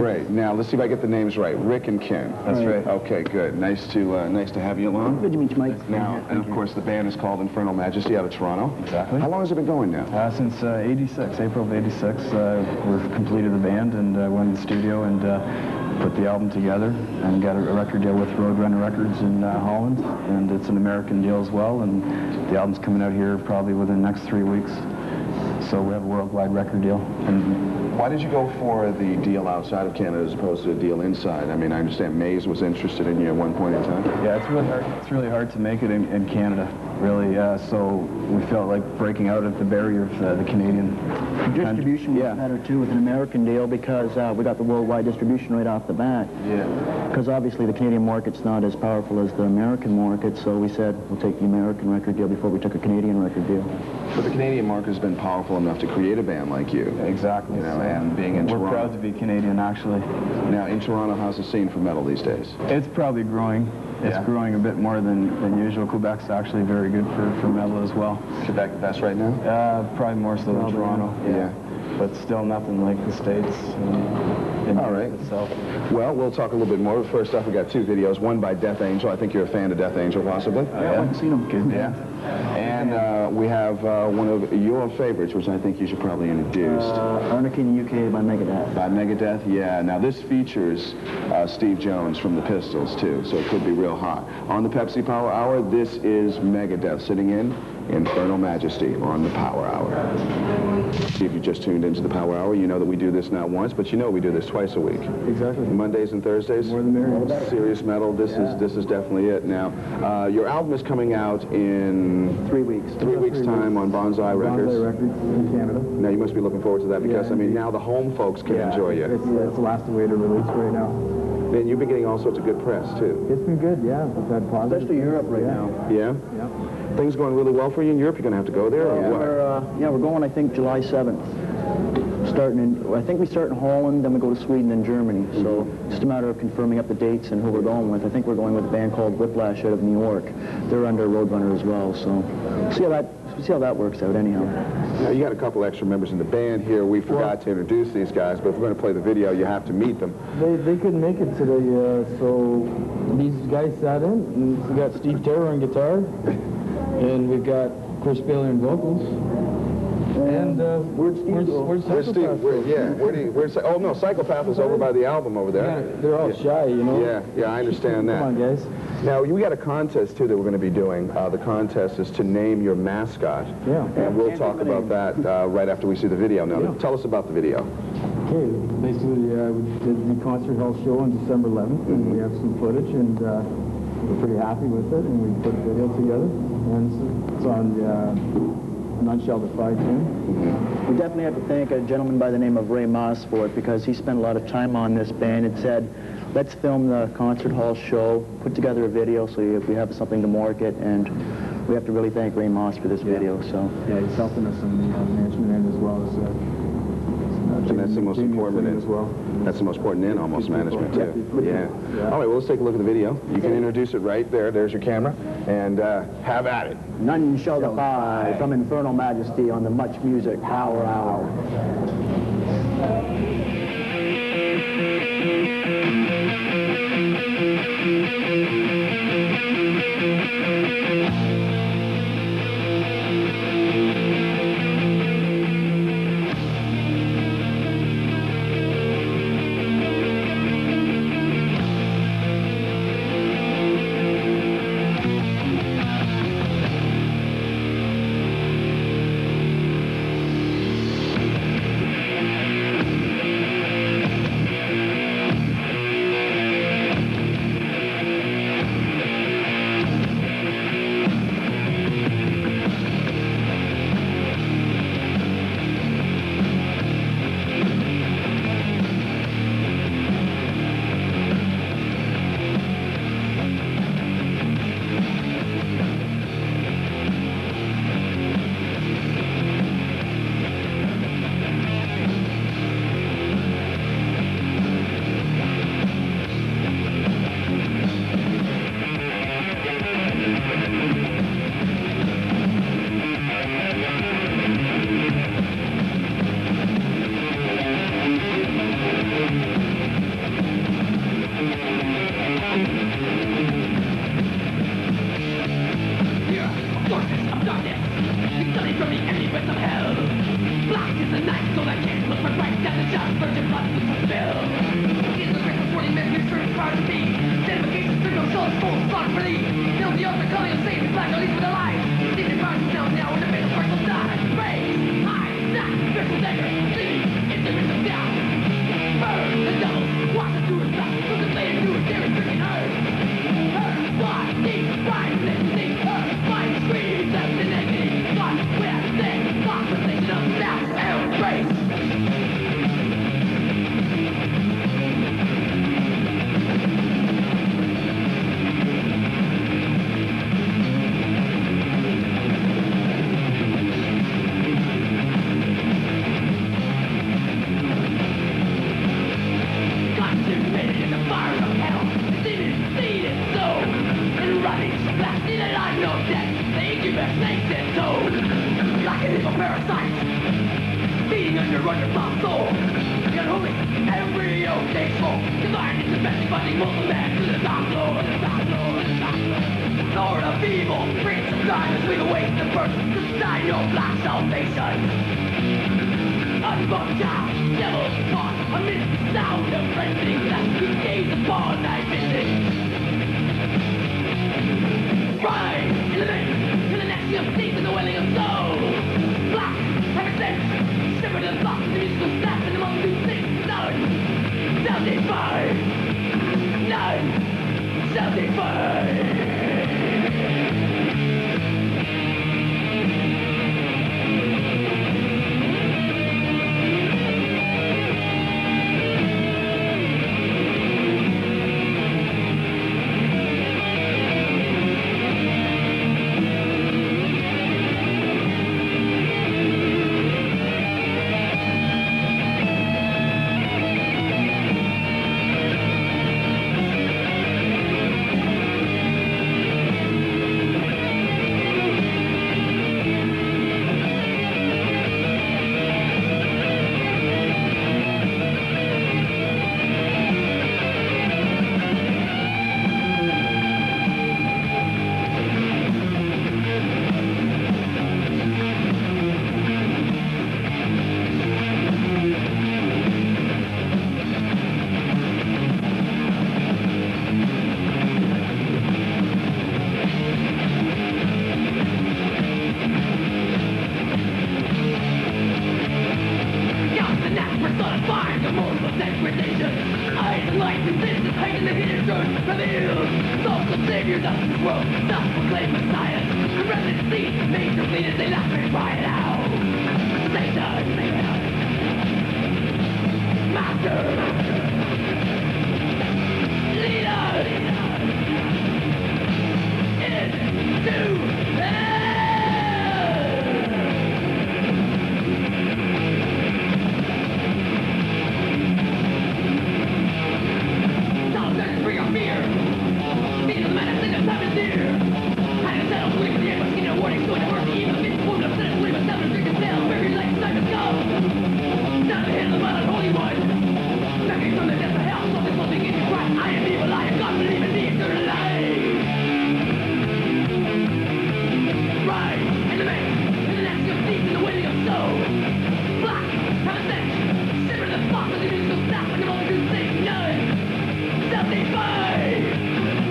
Great. Now, let's see if I get the names right. Rick and Ken. That's right. Okay, good. Nice to have you along. Good to meet you, Mike. Now, and of course, the band is called Infernal Majesty out of Toronto. Exactly. How long has it been going now? Since 86, April of 86, we've completed the band and went in the studio and put the album together and got a record deal with Roadrunner Records in Holland, and it's an American deal as well, and the album's coming out here probably within the next 3 weeks. So we have a worldwide record deal. And why did you go for the deal outside of Canada as opposed to a deal inside? I mean, I understand Maze was interested in you at one point in time. Yeah, it's really hard. It's really hard to make it in Canada, really. So we felt like breaking out of the barrier of the Canadian. The distribution was better too with an American deal because we got the worldwide distribution right off the bat. Yeah. Because obviously the Canadian market's not as powerful as the American market, so we said we'll take the American record deal before we took a Canadian record deal. But the Canadian market has been powerful enough to create a band like you. Exactly. You know, and being in Toronto. We're proud to be Canadian, actually. Now, in Toronto, how's the scene for metal these days? It's probably growing. It's growing a bit more than usual. Quebec's actually very good for metal as well. Quebec the best right now? Probably more so than Toronto. Yeah. But still nothing like the States in All right. itself. Well, we'll talk a little bit more. First off, we got two videos. One by Death Angel. I think you're a fan of Death Angel, possibly. Yeah, I've seen them. Good, yeah. And we have one of your favorites, which I think you should probably introduce. Anarchy in the UK by Megadeth. By Megadeth, yeah. Now, this features Steve Jones from the Pistols, too, so it could be real hot. On the Pepsi Power Hour, this is Megadeth sitting in Infernal Majesty on the Power Hour. If you just tuned into the Power Hour, you know that we do this not once, but you know we do this twice a week. Exactly. Mondays and Thursdays. More than merrier. Serious metal. This is definitely it. Now, your album is coming out in 3 weeks. 3 weeks time on Bonsai Records. Bonsai Records in Canada. Now you must be looking forward to that because I mean now the home folks can enjoy you. It's the last way to release right now. And you've been getting all sorts of good press too. It's been good, yeah. We've had positive. Especially Europe right now. Yeah. Yeah. Things going really well for you in Europe. You're going to have to go there. Or what? We're going, I think, July 7th. I think we start in Holland, then we go to Sweden and Germany. So just a matter of confirming up the dates and who we're going with. I think we're going with a band called Whiplash out of New York. They're under Roadrunner as well. So see how that works out anyhow. Now you got a couple extra members in the band here. We forgot to introduce these guys, but if we're going to play the video, you have to meet them. They couldn't make it today, so these guys sat in. And we got Steve Terror on guitar, and we've got Chris Bailey on vocals. And where's Psychopath? Oh no, Psychopath is over by the album over there. Yeah, they're all shy, you know. Yeah, I understand that. Come on, guys. Now, we got a contest, too, that we're going to be doing. The contest is to name your mascot. Yeah. And we'll talk about that right after we see the video. Now, tell us about the video. Okay, basically, we did the concert hall show on December 11th, and we have some footage, and we're pretty happy with it, and we put a video together, and it's on None Shall Defy tune. We definitely have to thank a gentleman by the name of Ray Moss for it because he spent a lot of time on this band and said, let's film the concert hall show, put together a video so we have something to market, and we have to really thank Ray Moss for this video. So yeah, he's helping us on the management end as well as and that's the most important end. As well. That's the most important end, almost, management, too. Yeah. All right, well, let's take a look at the video. You can introduce it right there. There's your camera. And have at it. None Shall Defy from Infernal Majesty on the Much Music Power Hour.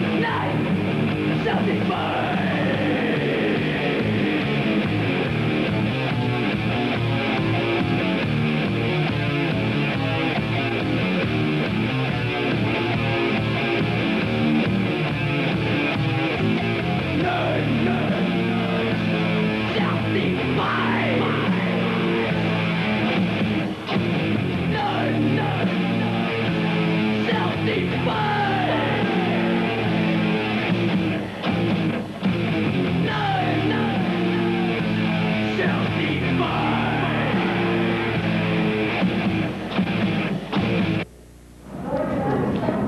None shall defy.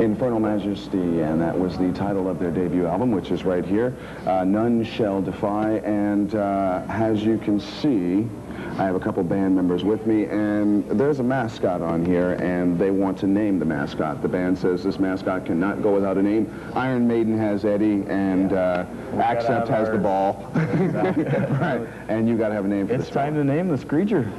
Infernal Majesty, and that was the title of their debut album, which is right here, None Shall Defy. And as you can see, I have a couple band members with me, and there's a mascot on here, and they want to name the mascot. The band says this mascot cannot go without a name. Iron Maiden has Eddie, and Accept has the ball. Right, and you got to have a name for this. It's time to name the Screeger.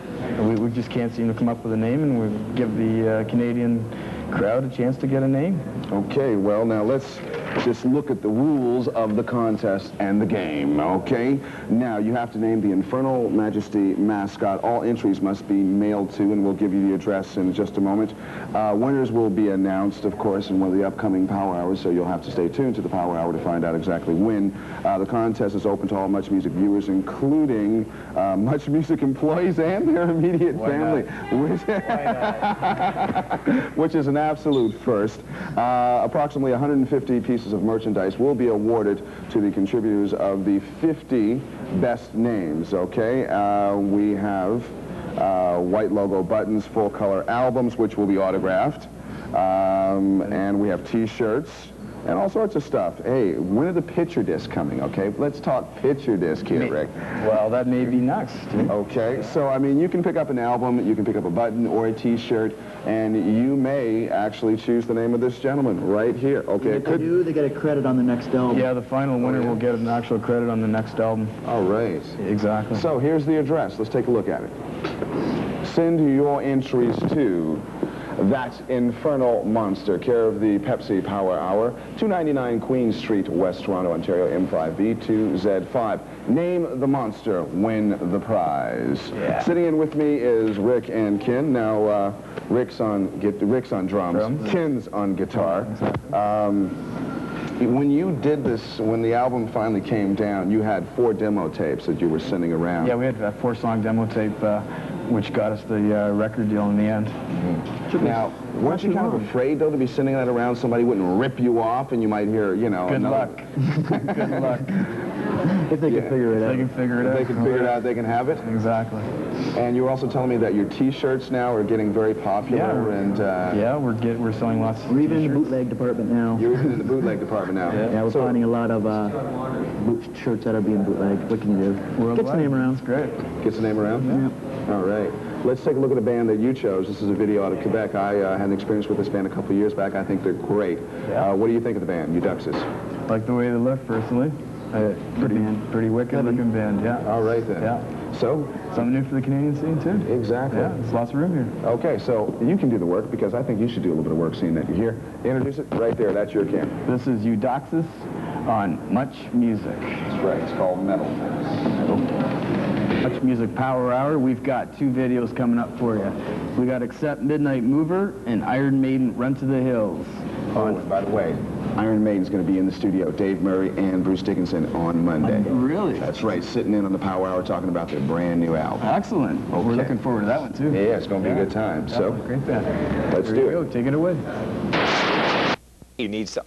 We just can't seem to come up with a name, and we give the Canadian crowd a chance to get a name. Okay, well, now let's just look at the rules of the contest and the game, okay? Now, you have to name the Infernal Majesty mascot. All entries must be mailed to, and we'll give you the address in just a moment. Winners will be announced, of course, in one of the upcoming Power Hours, so you'll have to stay tuned to the Power Hour to find out exactly when. The contest is open to all Much Music viewers, including Much Music employees and their immediate family, which is an absolute first. Approximately 150 pieces of merchandise will be awarded to the contributors of the 50 best names, okay? We have white logo buttons, full color albums, which will be autographed, and we have t-shirts and all sorts of stuff. Hey, when are the picture discs coming, okay? Let's talk picture disc here, Rick. Well, that may be next. Okay, so I mean, you can pick up an album, you can pick up a button or a t-shirt, and you may actually choose the name of this gentleman right here, okay? If they do, they get a credit on the next album. Yeah, the final winner will get an actual credit on the next album. All right. Exactly. So here's the address. Let's take a look at it. Send your entries to That Infernal Monster, care of the Pepsi Power Hour, 299 Queen Street, West Toronto, Ontario, M5B2Z5. Name the monster, win the prize. Yeah. Sitting in with me is Rick and Ken. Now, Rick's on drums. Ken's on guitar. When you did this, when the album finally came down, you had 4 demo tapes that you were sending around. Yeah, we had a 4-song demo tape, which got us the record deal in the end. Now, weren't you kind of afraid, though, to be sending that around? Somebody wouldn't rip you off, and you might hear, you know... Good luck. Good luck. If they can figure it out. They can figure it out. If they can figure it out, they can have it. Exactly. And you were also telling me that your T-shirts now are getting very popular, and... yeah, we're selling lots of We're even in the t-shirts. bootleg department now. You're even in the bootleg department now. Yeah, we're finding a lot of shirts that are being bootlegged. What can you do? Gets the name around. That's great. Gets the name around? Yeah. All right. Let's take a look at a band that you chose. This is a video out of Quebec. I had an experience with this band a couple of years back. I think they're great. Yeah. What do you think of the band, Euduxus? Like the way they look, personally. Pretty wicked looking band, yeah. All right, then. Yeah. So? Something new for the Canadian scene, too. Exactly. Yeah, there's lots of room here. Okay, so you can do the work, because I think you should do a little bit of work seeing that you're here. Introduce it right there. That's your Ken. This is Eudoxus on Much Music. That's right. It's called Metal. Much Music Power Hour. We've got 2 videos coming up for you. We got Accept Midnight Mover and Iron Maiden Run to the Hills. Oh, and by the way, Iron Maiden's going to be in the studio, Dave Murray and Bruce Dickinson, on Monday. Really? That's right, sitting in on the Power Hour talking about their brand new album. Excellent. Well, we're looking forward to that one, too. Yeah, it's going to be a good time. So, Great band. let's Here do you it. go. Take it away. You need some